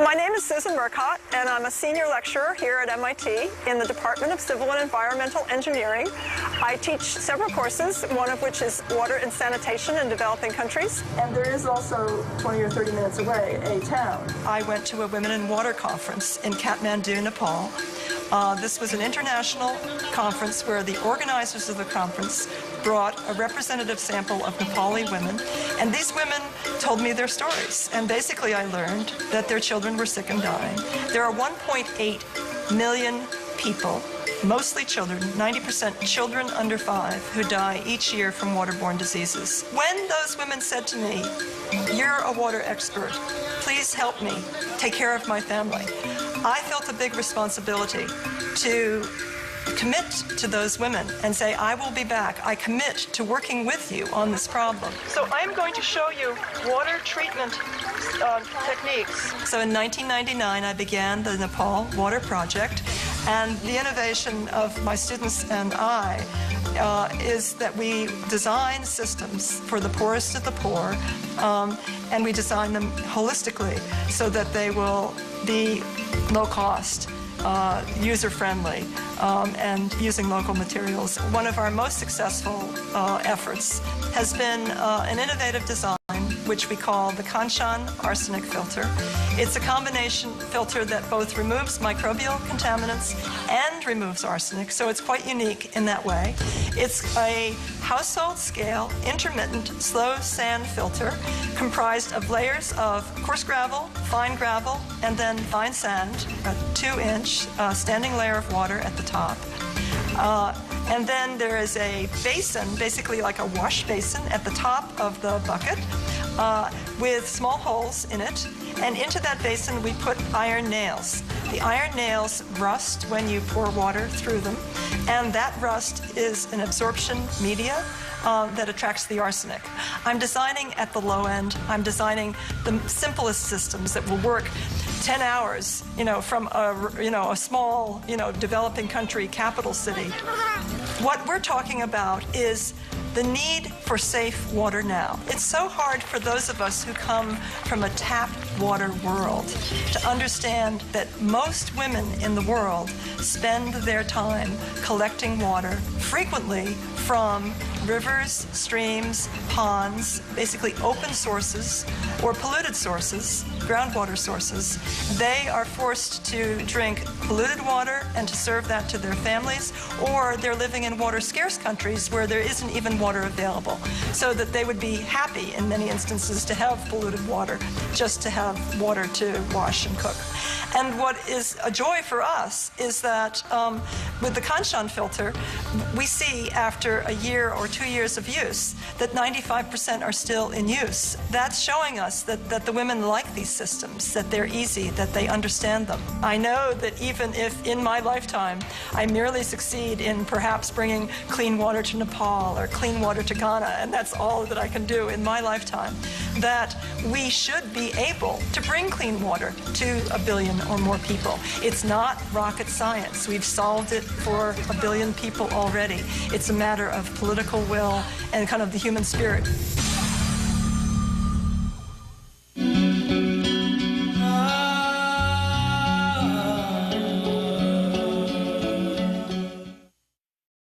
My name is Susan Murcott, and I'm a senior lecturer here at MIT in the Department of Civil and Environmental Engineering. I teach several courses, one of which is water and sanitation in developing countries. And there is also 20 or 30 minutes away a town. I went to a Women in Water conference in Kathmandu, Nepal. This was an international conference where the organizers of the conference brought a representative sample of Nepali women, and these women told me their stories. And basically I learned that their children were sick and dying. There are 1.8 million people, mostly children, 90% children under 5, who die each year from waterborne diseases. When those women said to me, "You're a water expert, please help me take care of my family," I felt a big responsibility to commit to those women and say, I will be back. I commit to working with you on this problem. So I'm going to show you water treatment techniques. So in 1999, I began the Nepal Water Project, and the innovation of my students and I is that we design systems for the poorest of the poor, and we design them holistically so that they will be low cost, user-friendly, and using local materials. One of our most successful efforts has been an innovative design which we call the Kanchan arsenic filter. It's a combination filter that both removes microbial contaminants and removes arsenic, so it's quite unique in that way. It's a household scale, intermittent, slow sand filter comprised of layers of coarse gravel, fine gravel, and then fine sand, a 2-inch standing layer of water at the top. And then there is a basin, basically like a wash basin at the top of the bucket, with small holes in it. And into that basin we put iron nails. The iron nails rust when you pour water through them, and that rust is an absorption media that attracts the arsenic. I'm designing at the low end. I'm designing the simplest systems that will work 10 hours, from a small, developing country capital city. What we're talking about is the need for safe water now. It's so hard for those of us who come from a tap water world to understand that most women in the world spend their time collecting water, frequently from rivers, streams, ponds, basically open sources or polluted sources, groundwater sources. They are forced to drink polluted water and to serve that to their families, or they're living in water-scarce countries where there isn't even water available, so that they would be happy in many instances to have polluted water, just to have water to wash and cook. And what is a joy for us is that with the Kanchan filter, we see after a year or 2 years of use that 95% are still in use. That's showing us that the women like these systems, that they're easy, that they understand them. I know that even if in my lifetime I merely succeed in perhaps bringing clean water to Nepal or clean water to Ghana, and that's all that I can do in my lifetime, that we should be able to bring clean water to 1 billion or more people. It's not rocket science. We've solved it for 1 billion people already. It's a matter of political will and kind of the human spirit.